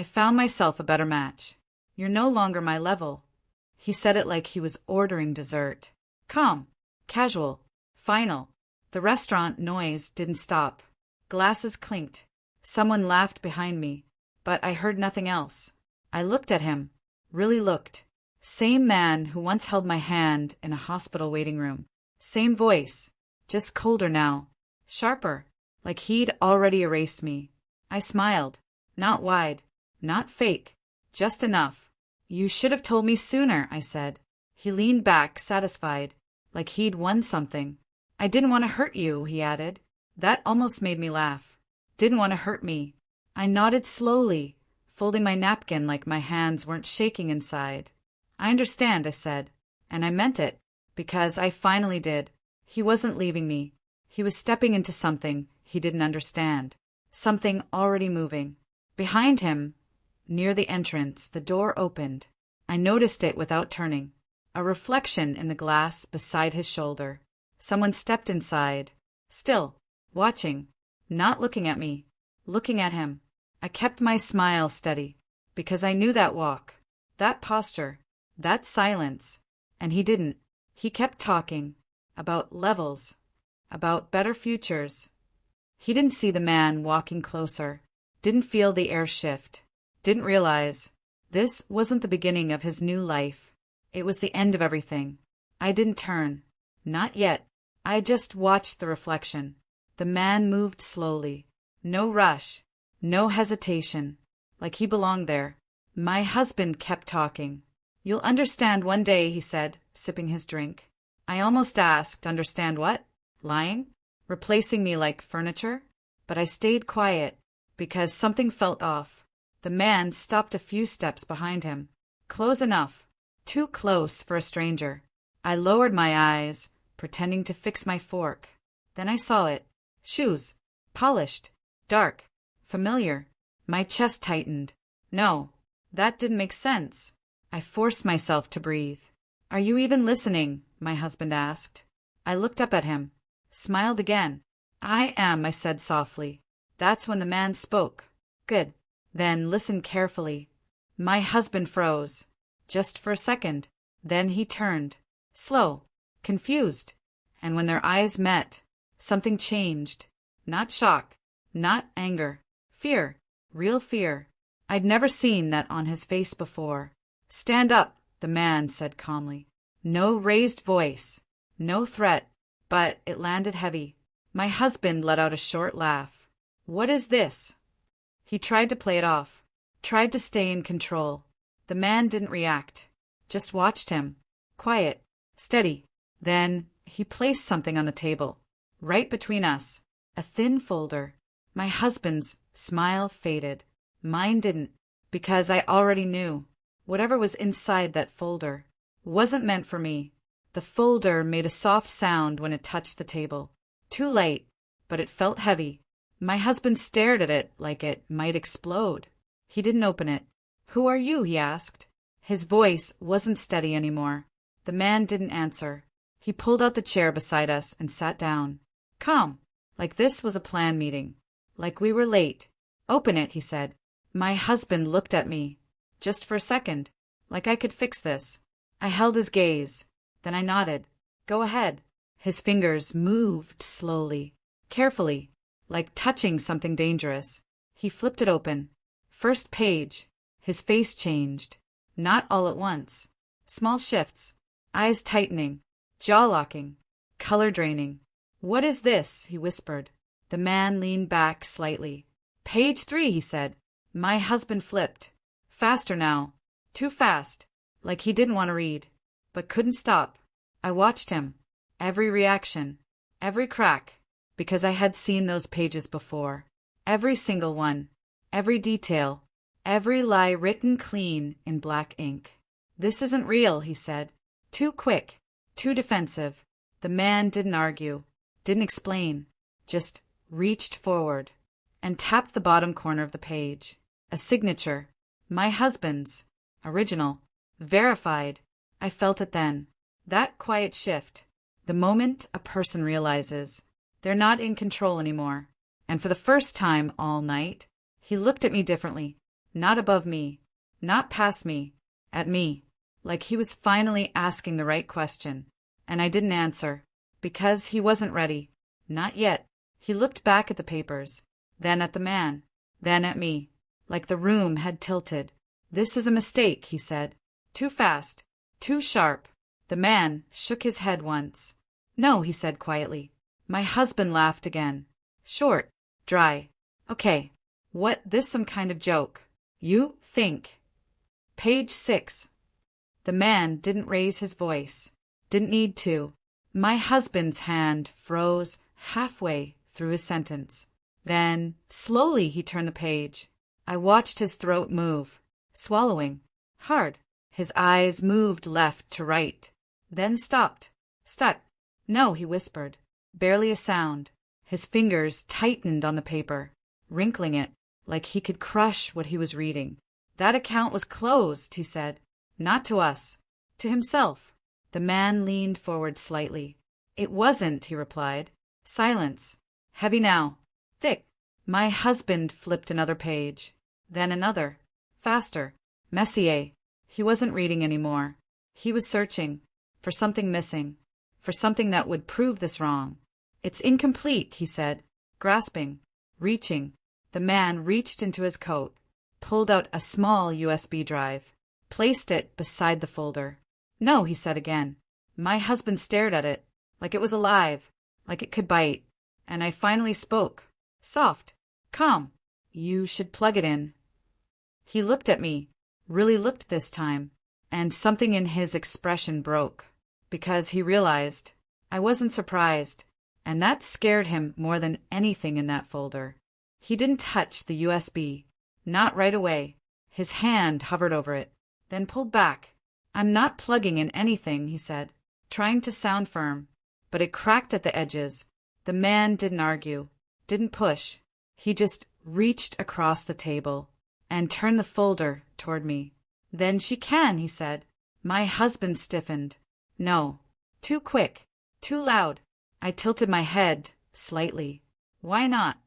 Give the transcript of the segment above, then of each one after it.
I found myself a better match. You're no longer my level. He said it like he was ordering dessert. Calm, casual, final. The restaurant noise didn't stop. Glasses clinked. Someone laughed behind me, but I heard nothing else. I looked at him, really looked. Same man who once held my hand in a hospital waiting room. Same voice, just colder now. Sharper, like he'd already erased me. I smiled. Not wide, not fake, just enough. You should have told me sooner, I said. He leaned back, satisfied, like he'd won something. I didn't want to hurt you, he added. That almost made me laugh. Didn't want to hurt me. I nodded slowly, folding my napkin like my hands weren't shaking inside. I understand, I said, and I meant it, because I finally did. He wasn't leaving me. He was stepping into something he didn't understand. Something already moving. Behind him, near the entrance, the door opened. I noticed it without turning. A reflection in the glass beside his shoulder. Someone stepped inside. Still, watching, not looking at me, looking at him. I kept my smile steady, because I knew that walk, that posture, that silence. And he didn't. He kept talking. About levels. About better futures. He didn't see the man walking closer. Didn't feel the air shift. Didn't realize this wasn't the beginning of his new life. It was the end of everything. I didn't turn. Not yet. I just watched the reflection. The man moved slowly. No rush. No hesitation. Like he belonged there. My husband kept talking. You'll understand one day, he said, sipping his drink. I almost asked, understand what? Lying? Replacing me like furniture? But I stayed quiet, because something felt off. The man stopped a few steps behind him. Close enough. Too close for a stranger. I lowered my eyes, pretending to fix my fork. Then I saw it. Shoes. Polished. Dark. Familiar. My chest tightened. No, that didn't make sense. I forced myself to breathe. Are you even listening? My husband asked. I looked up at him. Smiled again. I am, I said softly. That's when the man spoke. Good. Then listen carefully. My husband froze. Just for a second. Then he turned. Slow. Confused. And when their eyes met, something changed. Not shock. Not anger. Fear. Real fear. I'd never seen that on his face before. Stand up, the man said calmly. No raised voice. No threat. But it landed heavy. My husband let out a short laugh. What is this? He tried to play it off. Tried to stay in control. The man didn't react. Just watched him. Quiet. Steady. Then he placed something on the table. Right between us. A thin folder. My husband's smile faded. Mine didn't. Because I already knew. Whatever was inside that folder wasn't meant for me. The folder made a soft sound when it touched the table. Too late, but it felt heavy. My husband stared at it like it might explode. He didn't open it. Who are you? He asked. His voice wasn't steady anymore. The man didn't answer. He pulled out the chair beside us and sat down. Calm, like this was a planned meeting. Like we were late. Open it, he said. My husband looked at me. Just for a second. Like I could fix this. I held his gaze. Then I nodded. Go ahead. His fingers moved slowly, carefully, like touching something dangerous. He flipped it open. First page. His face changed. Not all at once. Small shifts. Eyes tightening. Jaw locking. Color draining. What is this? He whispered. The man leaned back slightly. Page 3, he said. My husband flipped. Faster now. Too fast. Like he didn't want to read. But couldn't stop. I watched him. Every reaction. Every crack. Because I had seen those pages before. Every single one. Every detail. Every lie written clean in black ink. This isn't real, he said. Too quick. Too defensive. The man didn't argue. Didn't explain. Just reached forward. And tapped the bottom corner of the page. A signature. My husband's. Original. Verified. I felt it then. That quiet shift. The moment a person realizes they're not in control anymore. And for the first time all night, he looked at me differently. Not above me. Not past me. At me. Like he was finally asking the right question. And I didn't answer. Because he wasn't ready. Not yet. He looked back at the papers. Then at the man. Then at me. Like the room had tilted. "This is a mistake," he said. "Too fast. Too sharp." The man shook his head once. "No," he said quietly. My husband laughed again. Short. Dry. "Okay. What, this some kind of joke? You think." Page 6. The man didn't raise his voice. Didn't need to. My husband's hand froze halfway through his sentence. Then, slowly he turned the page. I watched his throat move. Swallowing. Hard. His eyes moved left to right. Then stopped. Stuck. "No," he whispered. Barely a sound. His fingers tightened on the paper, wrinkling it, like he could crush what he was reading. "That account was closed," he said. "Not to us. To himself." The man leaned forward slightly. "It wasn't," he replied. Silence. Heavy now. Thick. My husband flipped another page. Then another. Faster. Messier. He wasn't reading anymore. He was searching. For something missing. For something that would prove this wrong. "It's incomplete," he said. Grasping. Reaching. The man reached into his coat. Pulled out a small USB drive. Placed it beside the folder. "No," he said again. My husband stared at it. Like it was alive. Like it could bite. And I finally spoke. Soft. Calm. "You should plug it in." He looked at me. Really looked this time. And something in his expression broke. Because he realized. I wasn't surprised. And that scared him more than anything in that folder. He didn't touch the USB. Not right away. His hand hovered over it. Then pulled back. "I'm not plugging in anything," he said, trying to sound firm. But it cracked at the edges. The man didn't argue. Didn't push. He just reached across the table. And turned the folder toward me. "Then she can," he said. My husband stiffened. "No." Too quick. Too loud. I tilted my head, slightly. "Why not?"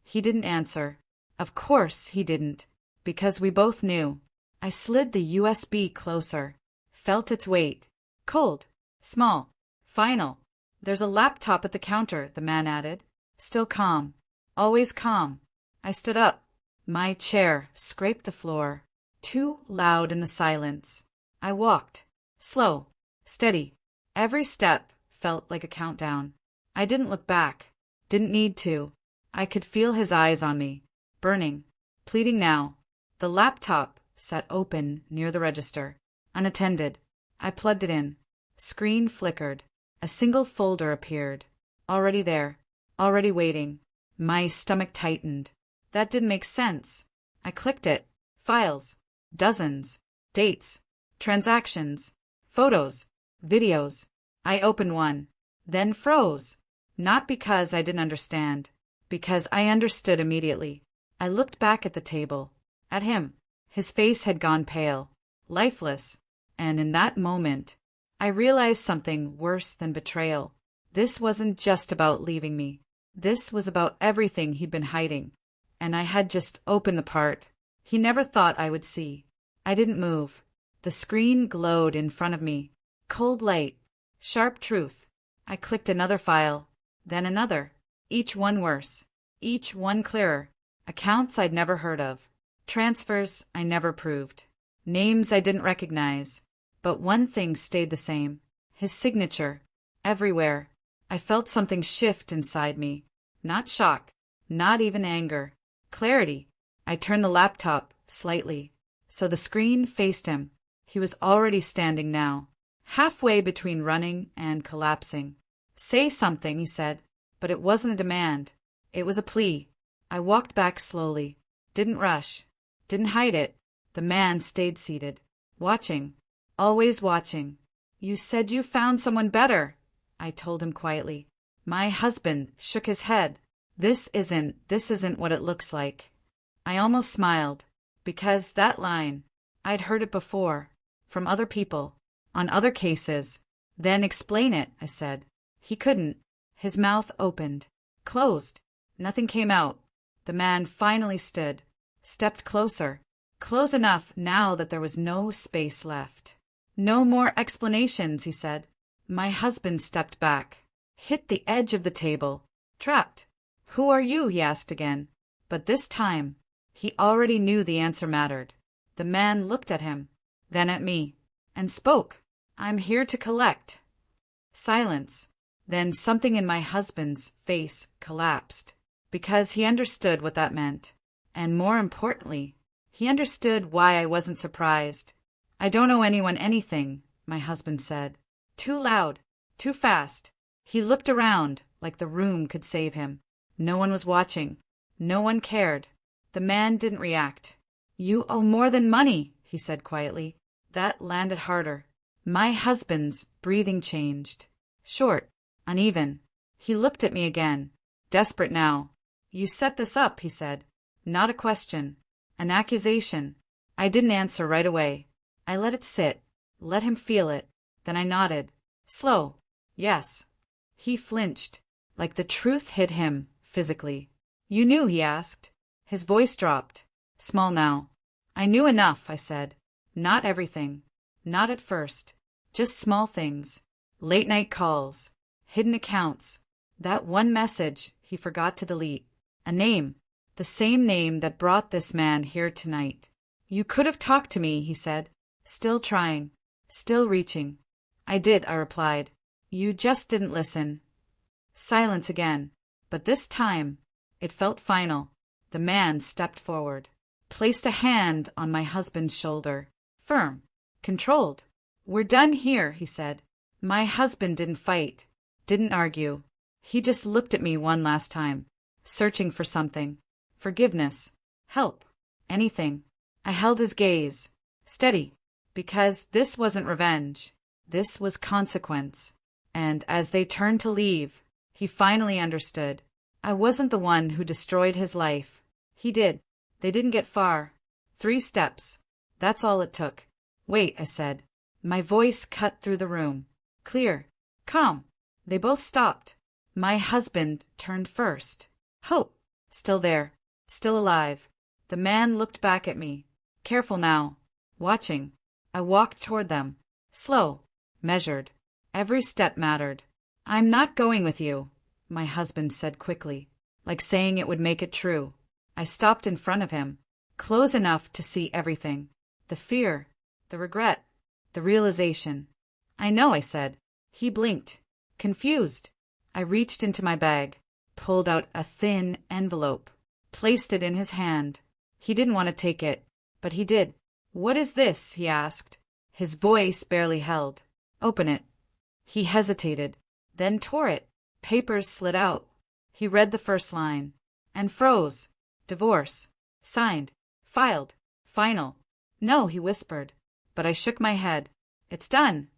He didn't answer. Of course he didn't. Because we both knew. I slid the USB closer. Felt its weight. Cold. Small. Final. "There's a laptop at the counter," the man added. Still calm. Always calm. I stood up. My chair scraped the floor. Too loud in the silence. I walked. Slow. Steady. Every step felt like a countdown. I didn't look back. Didn't need to. I could feel his eyes on me. Burning. Pleading now. The laptop sat open near the register. Unattended. I plugged it in. Screen flickered. A single folder appeared. Already there. Already waiting. My stomach tightened. That didn't make sense. I clicked it. Files. Dozens. Dates. Transactions. Photos. Videos. I opened one. Then froze. Not because I didn't understand. Because I understood immediately. I looked back at the table. At him. His face had gone pale. Lifeless. And in that moment, I realized something worse than betrayal. This wasn't just about leaving me. This was about everything he'd been hiding. And I had just opened the part he never thought I would see. I didn't move. The screen glowed in front of me. Cold light. Sharp truth. I clicked another file. Then another. Each one worse. Each one clearer. Accounts I'd never heard of. Transfers I never proved. Names I didn't recognize. But one thing stayed the same. His signature. Everywhere. I felt something shift inside me. Not shock. Not even anger. Clarity. I turned the laptop slightly. So the screen faced him. He was already standing now. Halfway between running and collapsing. "Say something," he said. But it wasn't a demand. It was a plea. I walked back slowly. Didn't rush. Didn't hide it. The man stayed seated. Watching. Always watching. "You said you found someone better," I told him quietly. My husband shook his head. This isn't what it looks like." I almost smiled. Because that line, I'd heard it before. From other people. On other cases. "Then explain it," I said. He couldn't. His mouth opened. Closed. Nothing came out. The man finally stood. Stepped closer. Close enough now that there was no space left. No more explanations, he said. My husband stepped back, hit the edge of the table. Trapped. Who are you? He asked again. But this time, he already knew the answer mattered. The man looked at him, then at me, and spoke. I'm here to collect. Silence. Then something in my husband's face collapsed, because he understood what that meant. And more importantly, he understood why I wasn't surprised. I don't owe anyone anything, my husband said. Too loud, too fast. He looked around like the room could save him. No one was watching. No one cared. The man didn't react. You owe more than money, he said quietly. That landed harder. My husband's breathing changed. Short, uneven. He looked at me again, desperate now. You set this up, he said. Not a question. An accusation. I didn't answer right away. I let it sit, let him feel it. Then I nodded. Slow. Yes. He flinched, like the truth hit him, physically. You knew, he asked. His voice dropped. Small now. I knew enough, I said. Not everything. Not at first. Just small things. Late-night calls. Hidden accounts. That one message he forgot to delete. A name. The same name that brought this man here tonight. You could have talked to me, he said. Still trying. Still reaching. I did, I replied. You just didn't listen. Silence again. But this time, it felt final. The man stepped forward, placed a hand on my husband's shoulder. Firm. Controlled. We're done here, he said. My husband didn't fight. Didn't argue. He just looked at me one last time, searching for something. Forgiveness. Help. Anything. I held his gaze. Steady. Because this wasn't revenge. This was consequence. And as they turned to leave, he finally understood. I wasn't the one who destroyed his life. He did. They didn't get far. 3 steps. That's all it took. Wait, I said. My voice cut through the room. Clear. Calm. They both stopped. My husband turned first. Hope. Still there. Still alive. The man looked back at me. Careful now. Watching. I walked toward them. Slow. Measured. Every step mattered. I'm not going with you, my husband said quickly, like saying it would make it true. I stopped in front of him, close enough to see everything. The fear, the regret, the realization. I know, I said. He blinked. Confused. I reached into my bag, pulled out a thin envelope, placed it in his hand. He didn't want to take it, but he did. What is this? He asked. His voice barely held. Open it. He hesitated, then tore it. Papers slid out. He read the first line and froze. Divorce. Signed. Filed. Final. No, he whispered, but I shook my head. It's done.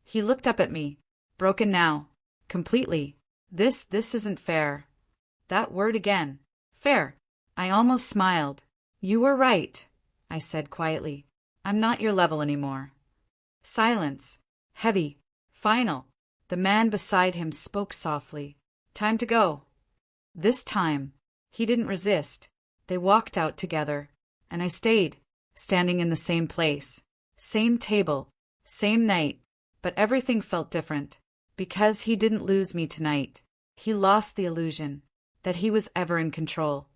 He looked up at me, broken now, completely. This isn't fair. That word again. Fair. I almost smiled. You were right, I said quietly. I'm not your level anymore. Silence. Heavy. Final. The man beside him spoke softly. Time to go. This time, he didn't resist. They walked out together, and I stayed, standing in the same place, same table, same night, but everything felt different, because he didn't lose me tonight. He lost the illusion that he was ever in control.